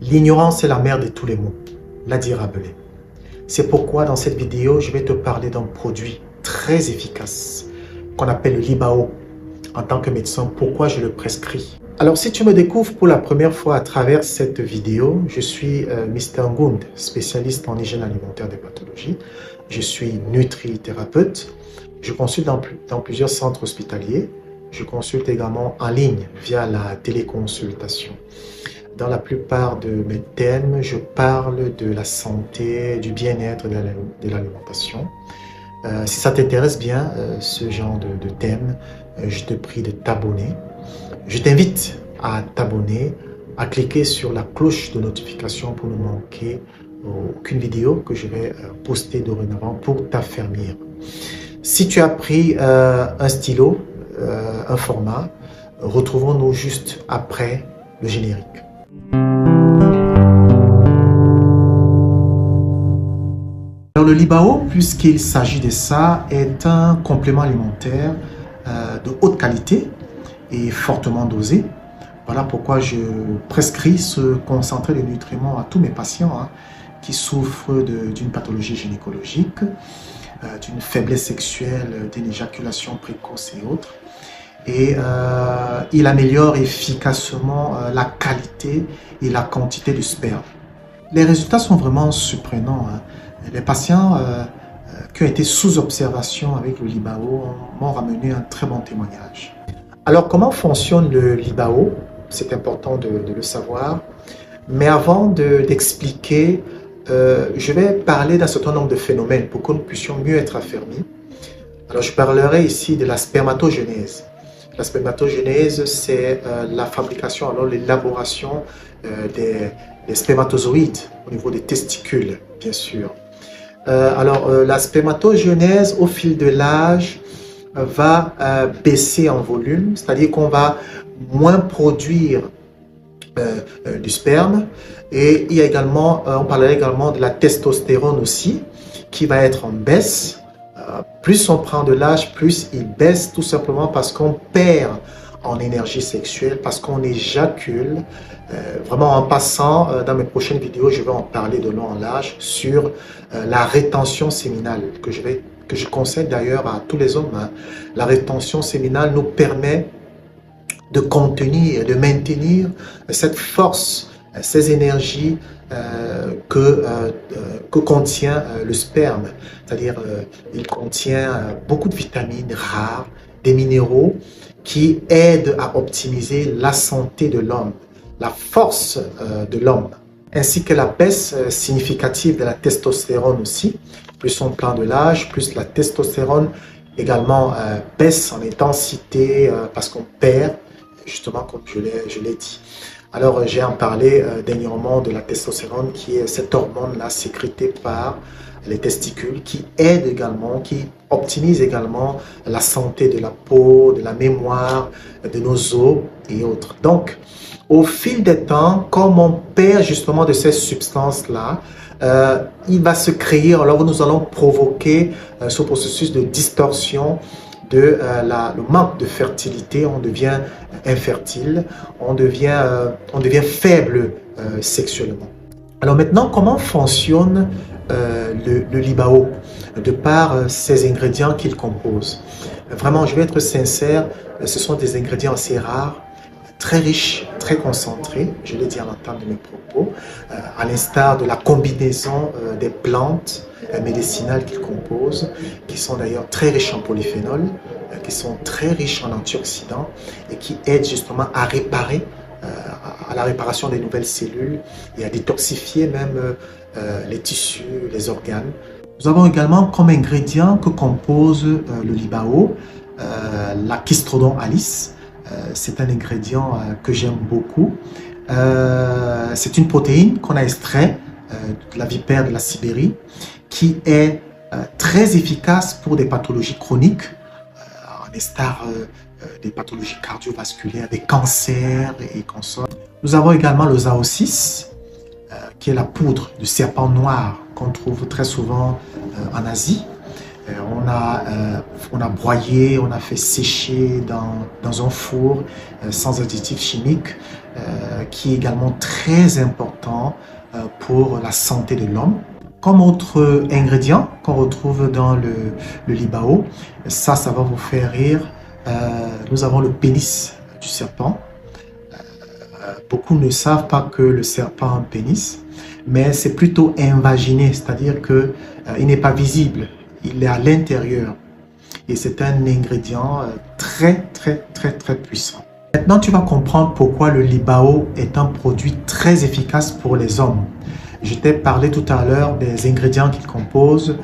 L'ignorance est la mère de tous les maux, l'a dit Rabelais. C'est pourquoi dans cette vidéo, je vais te parler d'un produit très efficace qu'on appelle le Libao. En tant que médecin, pourquoi je le prescris? Alors, si tu me découvres pour la première fois à travers cette vidéo, je suis Mr Ngund, spécialiste en hygiène alimentaire des pathologies. Je suis nutrithérapeute. Je consulte dans plusieurs centres hospitaliers. Je consulte également en ligne via la téléconsultation. Dans la plupart de mes thèmes, je parle de la santé, du bien-être de l'alimentation. Si ça t'intéresse bien, ce genre de thème, je te prie de t'abonner. Je t'invite à t'abonner, à cliquer sur la cloche de notification pour ne manquer aucune vidéo que je vais poster dorénavant pour t'affermir. Si tu as pris un stylo, un format, retrouvons-nous juste après le générique. Alors le Libao, puisqu'il s'agit de ça, est un complément alimentaire de haute qualité et fortement dosé. Voilà pourquoi je prescris ce concentré de nutriments à tous mes patients qui souffrent d'une pathologie gynécologique, d'une faiblesse sexuelle, d'une éjaculation précoce et autres. Et il améliore efficacement la qualité et la quantité du sperme. Les résultats sont vraiment surprenants. Les patients qui ont été sous observation avec le Libao m'ont ramené un très bon témoignage. Alors, comment fonctionne le Libao? C'est important de le savoir. Mais avant d'expliquer, je vais parler d'un certain nombre de phénomènes pour que nous puissions mieux être affermis. Alors, je parlerai ici de la spermatogenèse. La spermatogenèse, c'est la fabrication, alors l'élaboration des spermatozoïdes au niveau des testicules, bien sûr. La spermatogenèse, au fil de l'âge, va baisser en volume, c'est-à-dire qu'on va moins produire du sperme. Et il y a également, on parlerait également de la testostérone aussi, qui va être en baisse. Plus on prend de l'âge, plus il baisse, tout simplement parce qu'on perd en énergie sexuelle, parce qu'on éjacule. Vraiment, en passant, dans mes prochaines vidéos, je vais en parler de long en large sur la rétention séminale, que je conseille d'ailleurs à tous les hommes. La rétention séminale nous permet de contenir, de maintenir cette force, ces énergies que contient le sperme. C'est-à-dire, il contient beaucoup de vitamines rares, des minéraux qui aident à optimiser la santé de l'homme, la force de l'homme, ainsi que la baisse significative de la testostérone aussi. Plus on prend de l'âge, plus la testostérone également baisse en intensité parce qu'on perd, justement comme je l'ai dit. Alors j'ai en parlé dernièrement de la testostérone qui est cette hormone-là sécrétée par les testicules qui aide également, qui optimise également la santé de la peau, de la mémoire, de nos os et autres. Donc, au fil des temps, comme on perd justement de ces substances-là, il va se créer, alors nous allons provoquer ce processus de distorsion de le manque de fertilité, on devient infertile, on devient faible sexuellement. Alors maintenant, comment fonctionne le Libao de par ces ingrédients qu'il compose? Vraiment, je vais être sincère, ce sont des ingrédients assez rares, très riches, très concentrés, je l'ai dit à l'entame de mes propos, à l'instar de la combinaison des plantes médicinales qu'il compose, qui sont d'ailleurs très riches en polyphénol, qui sont très riches en antioxydants et qui aident justement à réparer, à la réparation des nouvelles cellules et à détoxifier même les tissus, les organes. Nous avons également comme ingrédient que compose le Libao, la Chistrodon alice. C'est un ingrédient que j'aime beaucoup. C'est une protéine qu'on a extrait de la vipère de la Sibérie qui est très efficace pour des pathologies chroniques, en instar des pathologies cardiovasculaires, des cancers et consorts. Nous avons également le Zao6, qui est la poudre de serpent noir qu'on trouve très souvent en Asie. On a broyé, on a fait sécher dans un four sans additifs chimiques, qui est également très important important pour la santé de l'homme. Comme autre ingrédient qu'on retrouve dans le Libao, ça va vous faire rire, nous avons le pénis du serpent. Beaucoup ne savent pas que le serpent a un pénis, mais c'est plutôt invaginé, c'est-à-dire que il n'est pas visible, il est à l'intérieur. Et c'est un ingrédient très puissant. Maintenant, tu vas comprendre pourquoi le Libao est un produit très efficace pour les hommes. Je t'ai parlé tout à l'heure des ingrédients qu'il compose.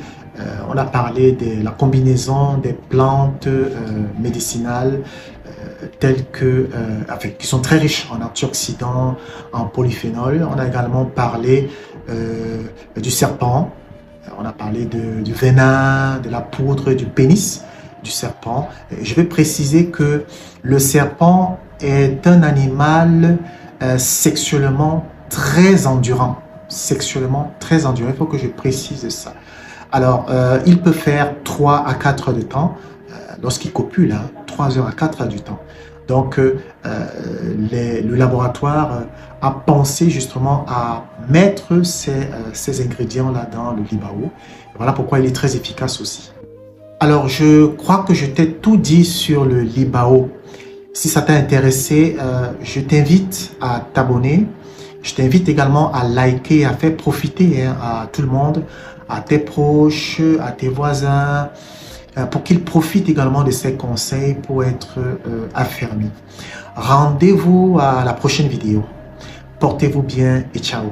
On a parlé de la combinaison des plantes médicinales telles que, qui sont très riches en antioxydants, en polyphénol. On a également parlé du serpent. On a parlé du venin, de la poudre, du pénis du serpent. Je vais préciser que le serpent est un animal sexuellement très endurant. Sexuellement très endurant. Il faut que je précise ça. Alors, il peut faire 3 à 4 heures de temps lorsqu'il copule, 3 heures à 4 heures du temps. Donc, le laboratoire a pensé justement à mettre ces ingrédients-là dans le Libao. Voilà pourquoi il est très efficace aussi. Alors, je crois que je t'ai tout dit sur le Libao. Si ça t'a intéressé, je t'invite à t'abonner. Je t'invite également à liker, à faire profiter à tout le monde, à tes proches, à tes voisins, pour qu'ils profitent également de ces conseils pour être affermis. Rendez-vous à la prochaine vidéo. Portez-vous bien et ciao.